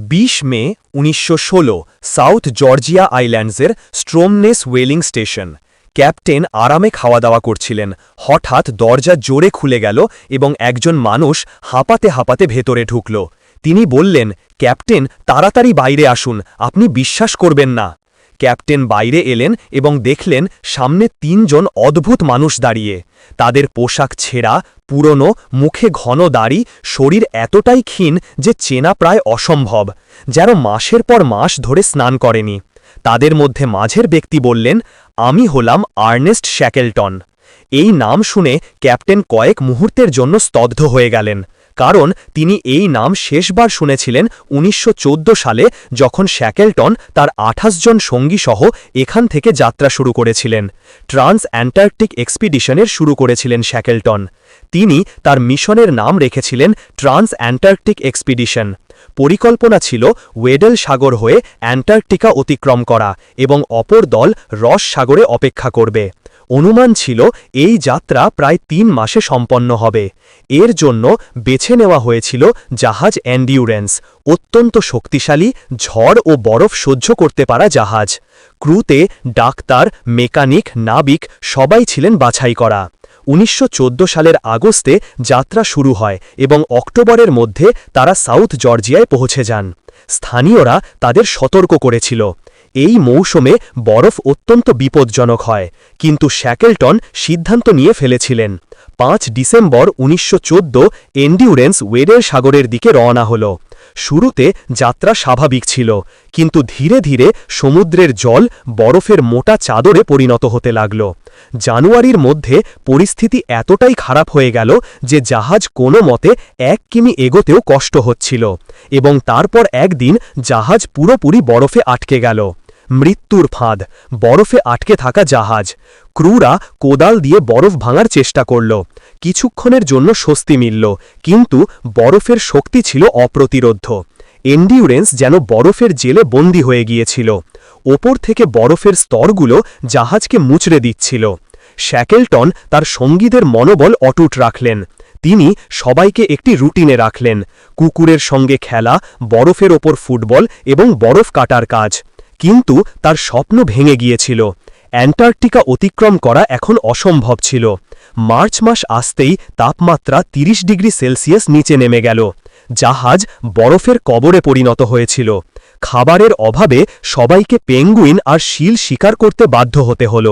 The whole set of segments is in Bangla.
২০ মে ১৯১৬ সাউথ জর্জিয়া আইল্যান্ডসের স্ট্রোমনেস ওয়েলিং স্টেশন। ক্যাপ্টেন আরামে খাওয়া দাওয়া করছিলেন। হঠাৎ দরজা জোরে খুলে গেল এবং একজন মানুষ হাঁপাতে হাঁপাতে ভেতরে ঢুকল। তিনি বললেন, ক্যাপ্টেন, তাড়াতাড়ি বাইরে আসুন, আপনি বিশ্বাস করবেন না। ক্যাপ্টেন বাইরে এলেন এবং দেখলেন সামনে ৩ জন অদ্ভুত মানুষ দাঁড়িয়ে। তাদের পোশাক ছেঁড়া, পুরনো, মুখে ঘন দাড়ি, শরীর এতটাই ক্ষীণ যে চেনা প্রায় অসম্ভব, যেন মাসের পর মাস ধরে স্নান করেনি। তাদের মধ্যে মাঝের ব্যক্তি বললেন, আমি হলাম আর্নেস্ট শ্যাকেলটন। এই নাম শুনে ক্যাপ্টেন কয়েক মুহূর্তের জন্য স্তব্ধ হয়ে গেলেন, কারণ তিনি এই নাম শেষবার শুনেছিলেন ১৯১৪ সালে, যখন শ্যাকেলটন তার ২৮ জন সঙ্গী সহ এখান থেকে যাত্রা শুরু করেছিলেন। ট্রান্স অ্যান্টার্কটিক এক্সপিডিশনের শুরু করেছিলেন শ্যাকেলটন। তিনি তার মিশনের নাম রেখেছিলেন ট্রান্স অ্যান্টার্কটিক এক্সপিডিশন। পরিকল্পনা ছিল ওয়েডেল সাগর হয়ে অ্যান্টার্কটিকা অতিক্রম করা এবং অপর দল রস সাগরে অপেক্ষা করবে। অনুমান ছিল এই যাত্রা প্রায় ৩ মাসে সম্পন্ন হবে। এর জন্য বেছে নেওয়া হয়েছিল জাহাজ এন্ডিউরেন্স, অত্যন্ত শক্তিশালী, ঝড় ও বরফ সহ্য করতে পারা জাহাজ। ক্রুতে ডাক্তার, মেকানিক, নাবিক সবাই ছিলেন বাছাই করা। ১৯১৪ সালের আগস্টে যাত্রা শুরু হয় এবং অক্টোবরের মধ্যে তারা সাউথ জর্জিয়ায় পৌঁছে যান। স্থানীয়রা তাদের সতর্ক করেছিল, এই মৌসুমে বরফ অত্যন্ত বিপজ্জনক হয়, কিন্তু শ্যাকেলটন সিদ্ধান্ত নিয়ে ফেলেছিলেন। ৫ ডিসেম্বর ১৯১৪ এন্ডিউরেন্স ওয়েডেল সাগরের দিকে রওনা হল। শুরুতে যাত্রা স্বাভাবিক ছিল, কিন্তু ধীরে ধীরে সমুদ্রের জল বরফের মোটা চাদরে পরিণত হতে লাগল। জানুয়ারির মধ্যে পরিস্থিতি এতটাই খারাপ হয়ে গেল যে জাহাজ কোনো মতে ১ কিমি এগোতেও কষ্ট হচ্ছিল, এবং তারপর একদিন জাহাজ পুরোপুরি বরফে আটকে গেল। মৃত্যুর ফাঁদ, বরফে আটকে থাকা জাহাজ। ক্রুরা কোদাল দিয়ে বরফ ভাঙার চেষ্টা করল। কিছুক্ষণের জন্য স্বস্তি মিলল, কিন্তু বরফের শক্তি ছিল অপ্রতিরোধ্য। এন্ডিউরেন্স যেন বরফের জেলে বন্দী হয়ে গিয়েছিল। ওপর থেকে বরফের স্তরগুলো জাহাজকে মুচড়ে দিচ্ছিল। শ্যাকেলটন তার সঙ্গীদের মনোবল অটুট রাখলেন। তিনি সবাইকে একটি রুটিনে রাখলেন, কুকুরের সঙ্গে খেলা, বরফের ওপর ফুটবল এবং বরফ কাটার কাজ। কিন্তু তার স্বপ্ন ভেঙে গিয়েছিল। অ্যান্টার্কটিকা অতিক্রম করা এখন অসম্ভব ছিল। মার্চ মাস আসতেই তাপমাত্রা ৩০ ডিগ্রি সেলসিয়াস নিচে নেমে গেল। জাহাজ বরফের কবরে পরিণত হয়েছিল। খাবারের অভাবে সবাইকে পেঙ্গুইন আর শীল শিকার করতে বাধ্য হতে হল।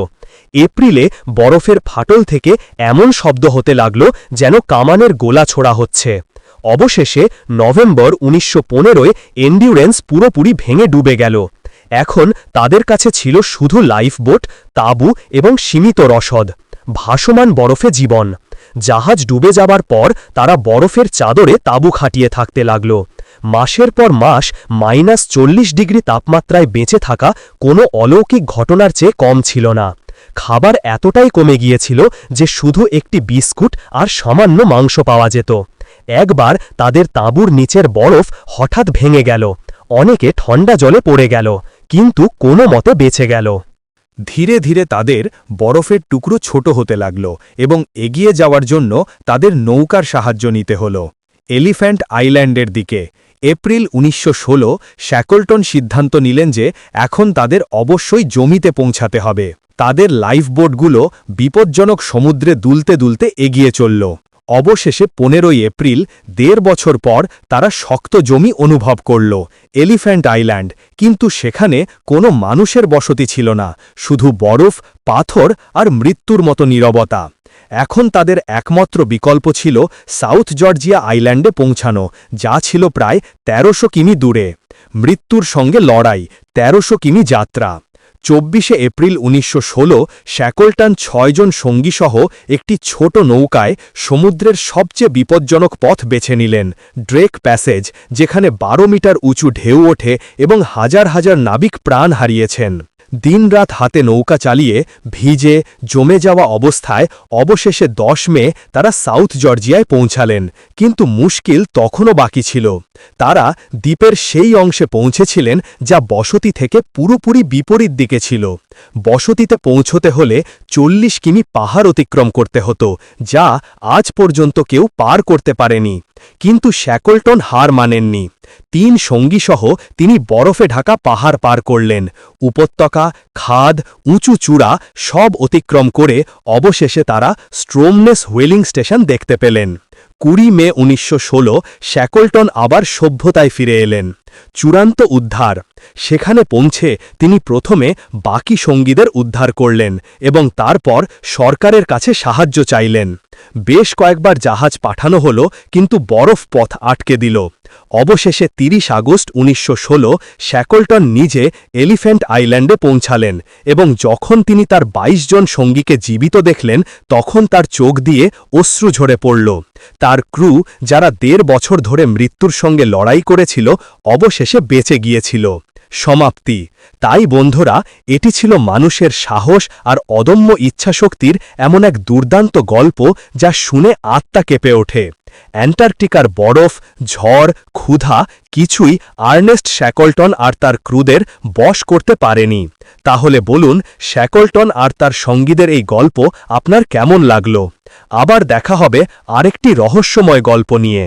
এপ্রিলে বরফের ফাটল থেকে এমন শব্দ হতে লাগল যেন কামানের গোলা ছোড়া হচ্ছে। অবশেষে নভেম্বর ১৯১৫ এন্ডিউরেন্স পুরোপুরি ভেঙে ডুবে গেল। এখন তাদের কাছে ছিল শুধু লাইফবোট, তাঁবু এবং সীমিত রসদ। ভাসমান বরফে জীবন। জাহাজ ডুবে যাবার পর তারা বরফের চাদরে তাঁবু খাটিয়ে থাকতে লাগল। মাসের পর মাস -৪০ ডিগ্রি তাপমাত্রায় বেঁচে থাকা কোনো অলৌকিক ঘটনার চেয়ে কম ছিল না। খাবার এতটাই কমে গিয়েছিল যে শুধু একটি বিস্কুট আর সামান্য মাংস পাওয়া যেত। একবার তাদের তাঁবুর নিচের বরফ হঠাৎ ভেঙে গেল। অনেকে ঠান্ডা জলে পড়ে গেল, কিন্তু কোনো মতে বেঁচে গেল। ধীরে ধীরে তাদের বরফের টুকরো ছোট হতে লাগল এবং এগিয়ে যাওয়ার জন্য তাদের নৌকার সাহায্য নিতে হল এলিফ্যান্ট আইল্যান্ডের দিকে। এপ্রিল ১৯১৬ শ্যাকেলটন সিদ্ধান্ত নিলেন যে এখন তাদের অবশ্যই জমিতে পৌঁছাতে হবে। তাদের লাইফবোটগুলো বিপজ্জনক সমুদ্রে দুলতে দুলতে এগিয়ে চলল। অবশেষে ১৫ এপ্রিল, ১.৫ বছর পর, তারা শক্ত জমি অনুভব করল, এলিফ্যান্ট আইল্যান্ড। কিন্তু সেখানে কোনো মানুষের বসতি ছিল না, শুধু বরফ, পাথর আর মৃত্যুর মতো নীরবতা। এখন তাদের একমাত্র বিকল্প ছিল সাউথ জর্জিয়া আইল্যান্ডে পৌঁছানো, যা ছিল প্রায় ১৩০০ কিমি দূরে। মৃত্যুর সঙ্গে লড়াই, ১৩০০ কিমি যাত্রা। ২৪ এপ্রিল ১৯১৬ শ্যাকেলটন ৬ জন সঙ্গীসহ একটি ছোট নৌকায় সমুদ্রের সবচেয়ে বিপজ্জনক পথ বেছে নিলেন, ড্রেক প্যাসেজ, যেখানে ১২ মিটার উঁচু ঢেউ ওঠে এবং হাজার হাজার নাবিক প্রাণ হারিয়েছেন। দিনরাত হাতে নৌকা চালিয়ে ভিজে জমে যাওয়া অবস্থায় অবশেষে ১০ মে তারা সাউথ জর্জিয়ায় পৌঁছালেন। কিন্তু মুশকিল তখনও বাকি ছিল। তারা দ্বীপের সেই অংশে পৌঁছেছিলেন যা বসতি থেকে পুরোপুরি বিপরীত দিকে ছিল। বসতিতে পৌঁছতে হলে 40 কিমি পাহাড় অতিক্রম করতে হতো, যা আজ পর্যন্ত কেউ পার করতে পারেনি। কিন্তু শ্যাকলটন হার মানেননি। 3 সঙ্গীসহ তিনি বরফে ঢাকা পাহাড় পার করলেন, উপত্যকা, খাদ, উঁচু চূড়া সব অতিক্রম করে অবশেষে তারা স্ট্রোমনেস হুইলিং স্টেশন দেখতে পেলেন। 20 মে 1916 শ্যাকলটন আবার সভ্যতায় ফিরে এলেন। চূড়ান্ত উদ্ধার। সেখানে পৌঁছে তিনি প্রথমে বাকি সঙ্গীদের উদ্ধার করলেন এবং তারপর সরকারের কাছে সাহায্য চাইলেন। বেশ কয়েকবার জাহাজ পাঠানো হল, কিন্তু বরফ পথ আটকে দিল। অবশেষে 30 আগস্ট 1916 শ্যাকলটন নিজে এলিফ্যান্ট আইল্যান্ডে পৌঁছালেন এবং যখন তিনি তার 22 জন সঙ্গীকে জীবিত দেখলেন, তখন তার চোখ দিয়ে অশ্রু ঝরে পড়ল। তার ক্রু, যারা 1.5 বছর ধরে মৃত্যুর সঙ্গে লড়াই করেছিল, অবশেষে বেঁচে গিয়েছিল। সমাপ্তি। তাই বন্ধুরা, এটি ছিল মানুষের সাহস আর অদম্য ইচ্ছাশক্তির এমন এক দুর্দান্ত গল্প যা শুনে আত্মা কেঁপে ওঠে। অ্যান্টার্কটিকার বরফ, ঝড়, ক্ষুধা কিছুই আর্নেস্ট শ্যাকলটন আর তার ক্রুদের বশ করতে পারেনি। তাহলে বলুন, শ্যাকলটন আর তার সঙ্গীদের এই গল্প আপনার কেমন লাগলো? আবার দেখা হবে আরেকটি রহস্যময় গল্প নিয়ে।